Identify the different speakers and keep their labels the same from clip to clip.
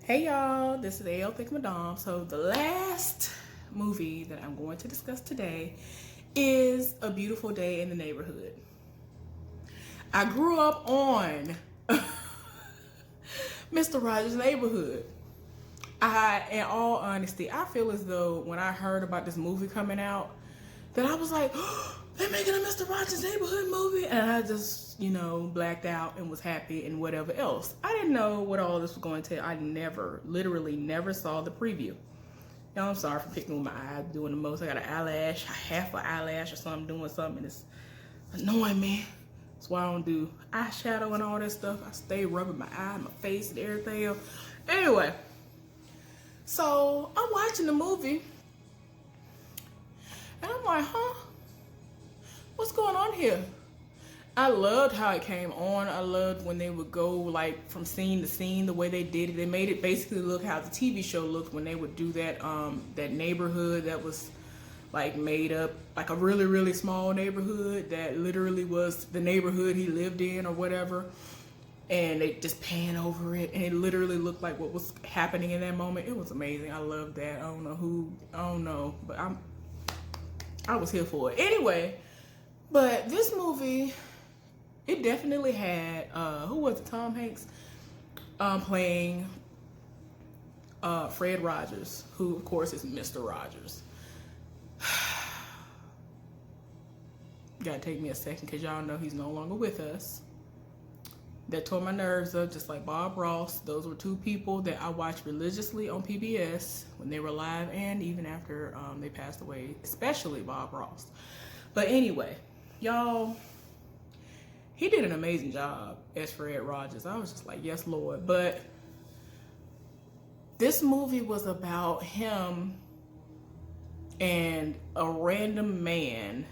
Speaker 1: Hey y'all, this is AL Thick Madame. So the last movie that I'm going to discuss today is A Beautiful Day in the Neighborhood. I grew up on Mr. Rogers' Neighborhood. In all honesty, I feel as though when I heard about this movie coming out, that I was like, oh, they're making a Mr. Rogers' Neighborhood movie, and I just, blacked out and was happy and whatever else. I didn't know what all this was going to. I literally never saw the preview. Y'all, I'm sorry for picking with my eye, doing the most. I got an eyelash, half an eyelash or something, doing something, and it's annoying me. That's why I don't do eyeshadow and all that stuff. I stay rubbing my eye, my face, and everything else. Anyway, so I'm watching the movie, and I'm like, what's going on here? I loved how it came on. I loved when they would go like from scene to scene, the way they did it. They made it basically look how the TV show looked when they would do that that neighborhood that was like made up, like a really, really small neighborhood that literally was the neighborhood he lived in or whatever. And they just pan over it, and it literally looked like what was happening in that moment. It was amazing. I loved that. I don't know, but I was here for it. Anyway, but this movie, it definitely had, who was it, Tom Hanks, playing Fred Rogers, who of course is Mr. Rogers. Gotta take me a second because y'all know he's no longer with us. That tore my nerves up, just like Bob Ross. Those were two people that I watched religiously on PBS when they were alive and even after they passed away, especially Bob Ross. But anyway, y'all, he did an amazing job as Fred Rogers. I was just like, yes, Lord. But this movie was about him and a random man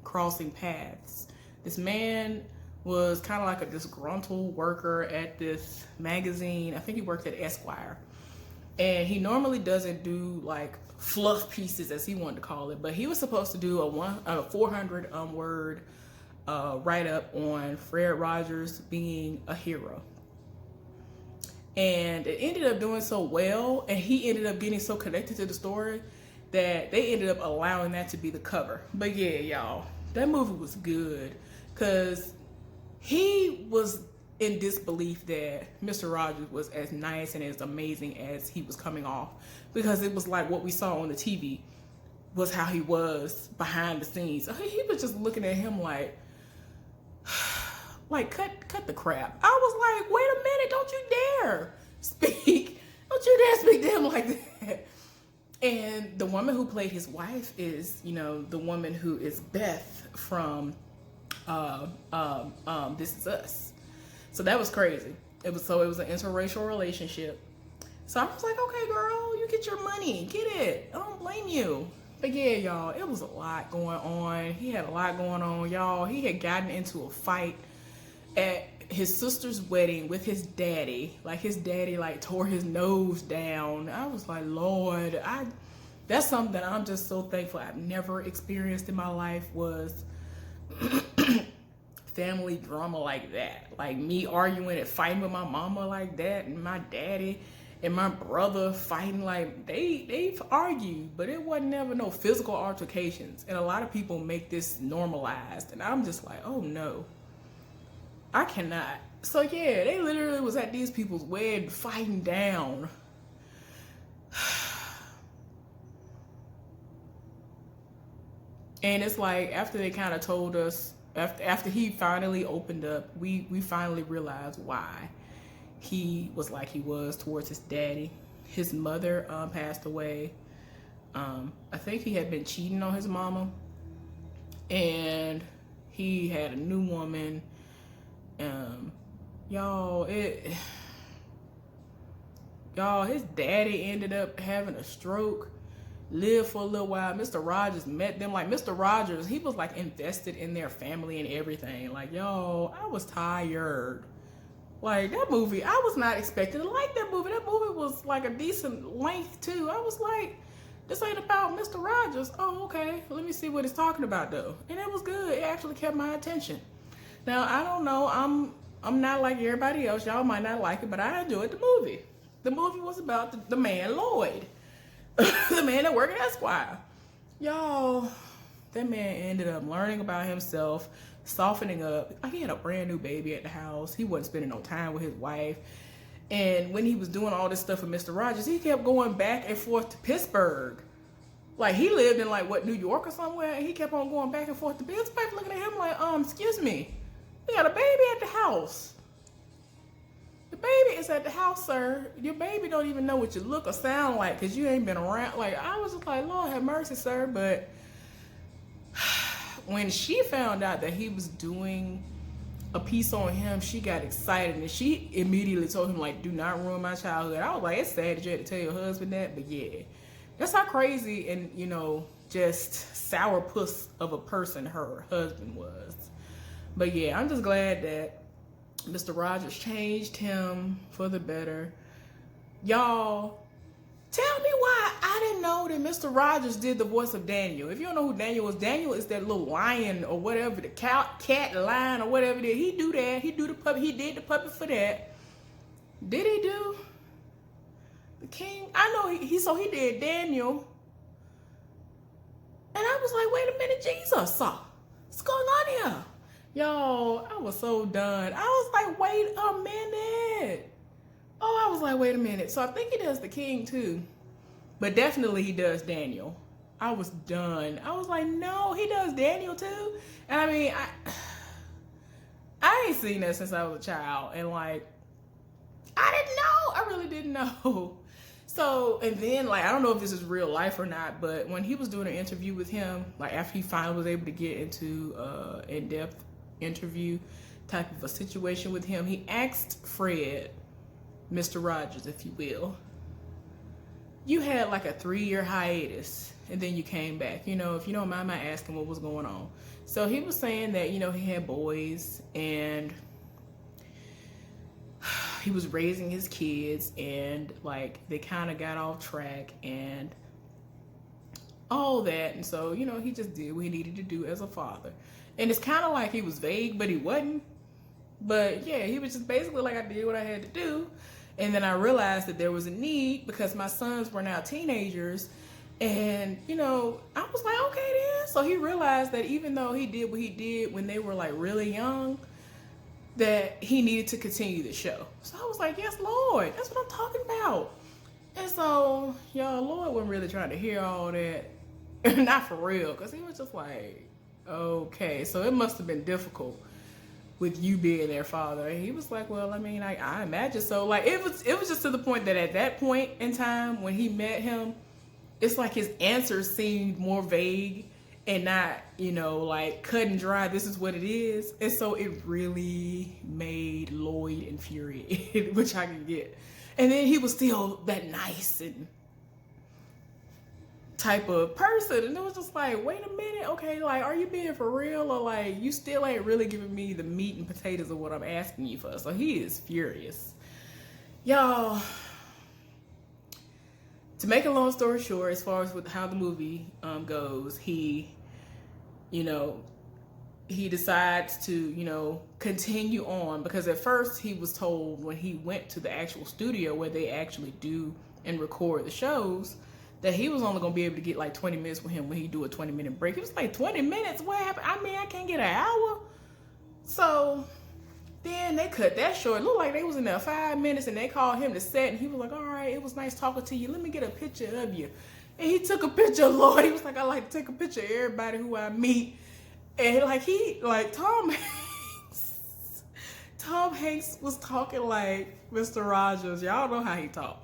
Speaker 1: crossing paths. This man was kind of like a disgruntled worker at this magazine. I think he worked at Esquire. And he normally doesn't do like fluff pieces, as he wanted to call it, but he was supposed to do a 400 word write up on Fred Rogers being a hero. And it ended up doing so well, and he ended up getting so connected to the story that they ended up allowing that to be the cover. But yeah, y'all, that movie was good because he was in disbelief that Mr. Rogers was as nice and as amazing as he was coming off, because it was like what we saw on the TV was how he was behind the scenes. He was just looking at him like cut the crap. I was like, wait a minute, don't you dare speak. Don't you dare speak to him like that. And the woman who played his wife is, the woman who is Beth from This Is Us. So that was crazy. It was an interracial relationship. So I was like, okay, girl, you get your money, get it. I don't blame you. But yeah, y'all, it was a lot going on. He had a lot going on, y'all. He had gotten into a fight at his sister's wedding with his daddy. Like his daddy tore his nose down. I was like, Lord, that's something that I'm just so thankful I've never experienced in my life, was family drama like that. Like me arguing and fighting with my mama like that, and my daddy and my brother fighting. Like they've argued, but it wasn't never no physical altercations. And a lot of people make this normalized, and I'm just like, oh no, I cannot. So yeah, they literally was at these people's wedding fighting down. And it's like, after they kind of told us, after he finally opened up, we finally realized why he was like he was towards his daddy. His mother passed away. I think he had been cheating on his mama, and he had a new woman. His daddy ended up having a stroke, lived for a little while. Mr. Rogers met them. Like, Mr. Rogers, he was like invested in their family and everything. Like, I was tired. Like, that movie, I was not expecting to like that movie. That movie was like a decent length too. I was like, this ain't about Mr. Rogers. Oh, okay. Let me see what it's talking about though. And it was good. It actually kept my attention. Now, I don't know. I'm not like everybody else. Y'all might not like it, but I enjoyed the movie. The movie was about the man Lloyd, the man that worked at Esquire. Y'all, that man ended up learning about himself, softening up. He had a brand new baby at the house. He wasn't spending no time with his wife. And when he was doing all this stuff with Mr. Rogers, he kept going back and forth to Pittsburgh. Like, he lived in, like, what, New York or somewhere, and he kept on going back and forth to Pittsburgh, looking at him like, excuse me, we got a baby at the house. The baby is at the house, sir. Your baby don't even know what you look or sound like because you ain't been around. Like, I was just like, Lord have mercy, sir. But when she found out that he was doing a piece on him, she got excited and she immediately told him, like, do not ruin my childhood. I was like, it's sad that you had to tell your husband that, but yeah, that's how crazy and, you know, just sourpuss of a person her husband was. But yeah, I'm just glad that Mr. Rogers changed him for the better. Y'all, tell me why I didn't know that Mr. Rogers did the voice of Daniel. If you don't know who Daniel is that little lion or whatever, the cat lion or whatever it is. He do that. He do the puppet. He did the puppet for that. Did he do the king? I know he did Daniel. And I was like, wait a minute, Jesus, what's going on here? Yo, I was so done. I was like, wait a minute. I was like, wait a minute. So I think he does the king too. But definitely he does Daniel. I was done. I was like, no, he does Daniel too. And I mean, I ain't seen that since I was a child. And like, I didn't know. I really didn't know. So, and then like, I don't know if this is real life or not, but when he was doing an interview with him, like after he finally was able to get into in-depth interview type of a situation with him, he asked Fred, Mr. Rogers, if you will, you had like a 3-year hiatus and then you came back, you know, if you don't mind my asking what was going on. So he was saying that, you know, he had boys and he was raising his kids and like they kind of got off track and all that. And so, you know, he just did what he needed to do as a father. And it's kind of like he was vague, but he wasn't. But yeah, he was just basically like, I did what I had to do. And then I realized that there was a need because my sons were now teenagers. And, you know, I was like, okay then. So he realized that even though he did what he did when they were like really young, that he needed to continue the show. So I was like, yes, Lord, that's what I'm talking about. And so, y'all, Lord wasn't really trying to hear all that. Not for real, because he was just like, okay, so it must have been difficult with you being their father. And he was like, well, I mean, I imagine so. Like, it was just to the point that at that point in time when he met him, it's like his answers seemed more vague and not, you know, like cut and dry, this is what it is. And so it really made Lloyd infuriated, which I can get. And then he was still that nice and type of person, and it was just like, wait a minute, okay, like, are you being for real, or like you still ain't really giving me the meat and potatoes of what I'm asking you for? So he is furious, y'all. To make a long story short, as far as with how the movie goes, he, you know, he decides to, you know, continue on, because at first he was told when he went to the actual studio where they actually do and record the shows, that he was only gonna be able to get like 20 minutes with him when he do a 20-minute break. It was like, 20 minutes? What happened? I mean, I can't get an hour. So then they cut that short. It looked like they was in there 5 minutes and they called him to set and he was like, all right, it was nice talking to you. Let me get a picture of you. And he took a picture of Lloyd. He was like, I like to take a picture of everybody who I meet. And like Tom Hanks was talking like Mr. Rogers. Y'all know how he talked.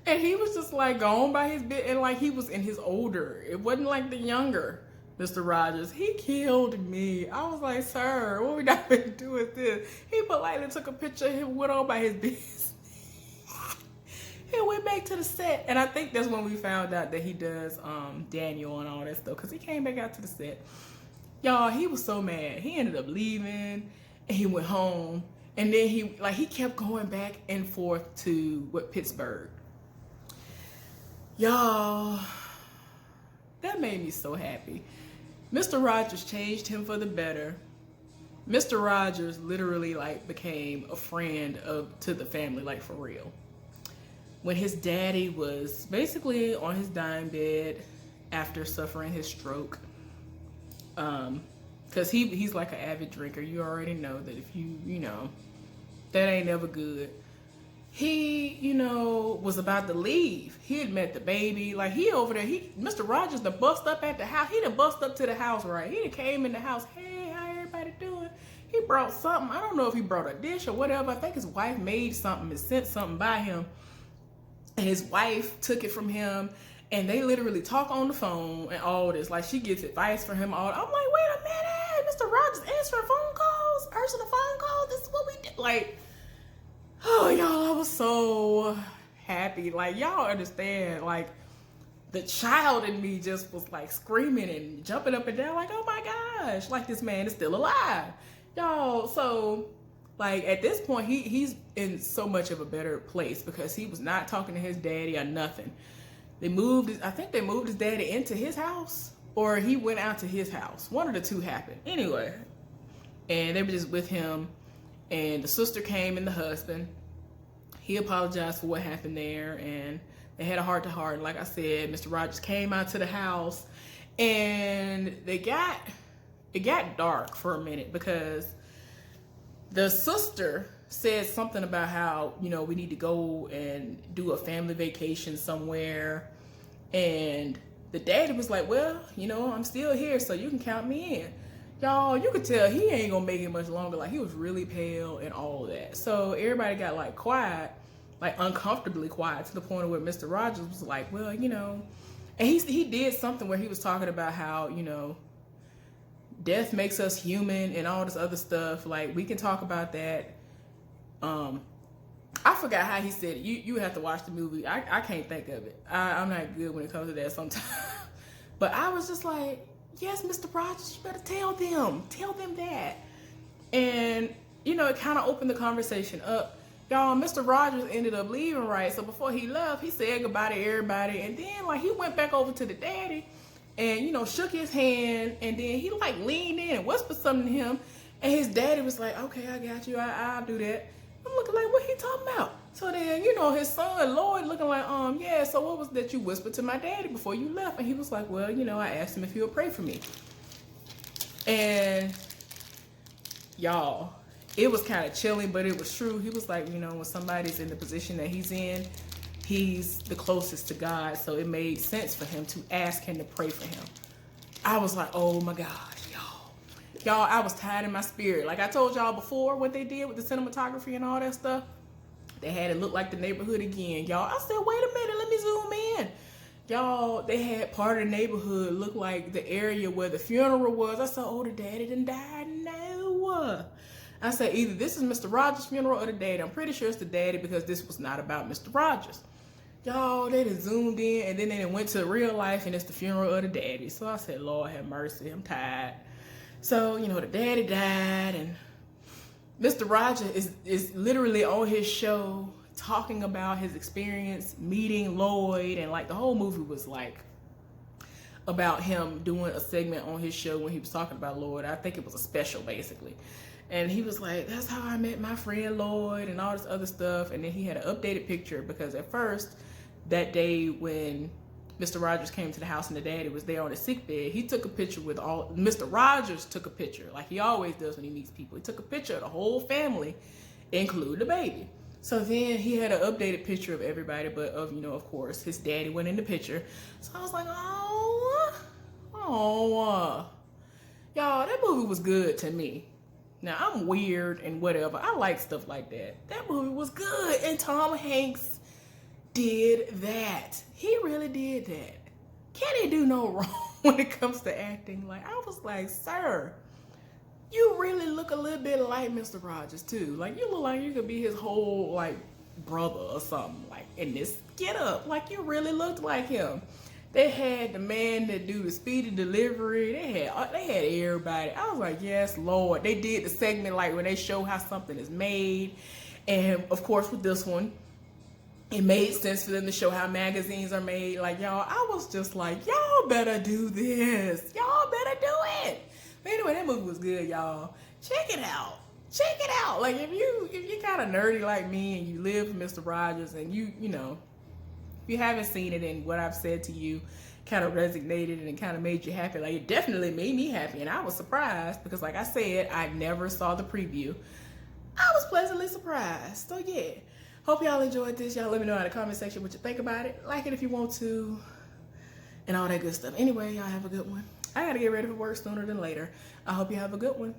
Speaker 1: And he was just like going by his bit, and like he was in his older. It wasn't like the younger Mr. Rogers. He killed me. I was like, sir, what we not gonna do with this? He politely took a picture of him, went on by his business. He went back to the set. And I think that's when we found out that he does Daniel and all that stuff, because he came back out to the set. Y'all, he was so mad. He ended up leaving and he went home. And then he kept going back and forth to Pittsburgh. Y'all, that made me so happy. Mr. Rogers changed him for the better. Mr. Rogers literally like became a friend to the family, like for real. when his daddy was basically on his dying bed after suffering his stroke. Because he's like an avid drinker. You already know that if you know, that ain't never good. He, was about to leave. He had met the baby. Like, he over there, Mr. Rogers done bust up at the house. He done bust up to the house, right? He done came in the house. Hey, how everybody doing? He brought something. I don't know if he brought a dish or whatever. I think his wife made something and sent something by him. And his wife took it from him. And they literally talk on the phone and all this. Like, she gets advice from him. I'm like, wait a minute. Mr. Rogers answering phone calls? Answering the phone calls? This is what we did. Like, oh, y'all, I was so happy. Like, y'all understand, like, the child in me just was, like, screaming and jumping up and down, like, oh, my gosh, like, this man is still alive. Y'all, so, like, at this point, he's in so much of a better place because he was not talking to his daddy or nothing. I think they moved his daddy into his house, or he went out to his house. One of the two happened. Anyway, and they were just with him. And the sister came and the husband. He apologized for what happened there, and they had a heart-to-heart. Like I said, Mr. Rogers came out to the house, and it got dark for a minute because the sister said something about how, we need to go and do a family vacation somewhere. And the daddy was like, well, I'm still here, so you can count me in. Y'all, you could tell he ain't gonna make it much longer. Like, he was really pale and all of that. So everybody got like quiet, like uncomfortably quiet, to the point where Mr. Rogers was like, well, and he did something where he was talking about how, death makes us human and all this other stuff. Like, we can talk about that. I forgot how he said it. You have to watch the movie. I can't think of it. I'm not good when it comes to that sometimes. But I was just like, yes, Mr. Rogers, you better tell them that. And, it kind of opened the conversation up. Y'all, Mr. Rogers ended up leaving, right? So before he left, he said goodbye to everybody. And then, like, he went back over to the daddy and, shook his hand. And then he, like, leaned in and whispered something to him. And his daddy was like, okay, I got you. I'll do that. I'm looking like, what he talking about? So then, his son, Lloyd, looking like, yeah, so what was that you whispered to my daddy before you left? And he was like, well, I asked him if he would pray for me. And y'all, it was kind of chilling, but it was true. He was like, when somebody's in the position that he's in, he's the closest to God. So it made sense for him to ask him to pray for him. I was like, oh my gosh, y'all, I was tired in my spirit. Like I told y'all before, what they did with the cinematography and all that stuff, they had it look like the neighborhood again. Y'all, I said, wait a minute, let me zoom in. Y'all, they had part of the neighborhood look like the area where the funeral was. I said, oh, the daddy done died. No. I said, either this is Mr. Rogers' funeral or the daddy. I'm pretty sure it's the daddy because this was not about Mr. Rogers. Y'all, they done zoomed in and then they went to real life and it's the funeral of the daddy. So I said, Lord have mercy, I'm tired. So, the daddy died and Mr. Rogers is literally on his show talking about his experience meeting Lloyd, and like the whole movie was like about him doing a segment on his show when he was talking about Lloyd. I think it was a special basically. And he was like, that's how I met my friend Lloyd and all this other stuff. And then he had an updated picture because at first that day when Mr. Rogers came to the house and the daddy was there on his sick bed, he took a picture with Mr. Rogers took a picture like he always does when he meets people. He took a picture of the whole family, including the baby. So then he had an updated picture of everybody, but of course, his daddy went in the picture. So I was like, y'all, that movie was good to me. Now, I'm weird and whatever. I like stuff like that. That movie was good, and Tom Hanks did that. He really did that. Can't he do no wrong when it comes to acting? Like, I was like, sir, you really look a little bit like Mr. Rogers too. Like, you look like you could be his whole like brother or something. Like in this get up, like you really looked like him. They had the man that do the speedy delivery. They had everybody. I was like, yes, Lord. They did the segment like when they show how something is made, and of course with this one, it made sense for them to show how magazines are made. Like, y'all, I was just like, y'all better do this. Y'all better do it. But anyway, that movie was good, y'all. Check it out. Check it out. Like, if you kind of nerdy like me and you live with Mr. Rogers and you you haven't seen it and what I've said to you kind of resonated and kind of made you happy, like it definitely made me happy. And I was surprised because, like I said, I never saw the preview. I was pleasantly surprised. So yeah, hope y'all enjoyed this. Y'all let me know in the comment section what you think about it. Like it if you want to, and all that good stuff. Anyway, y'all have a good one. I gotta get ready for work sooner than later. I hope you have a good one.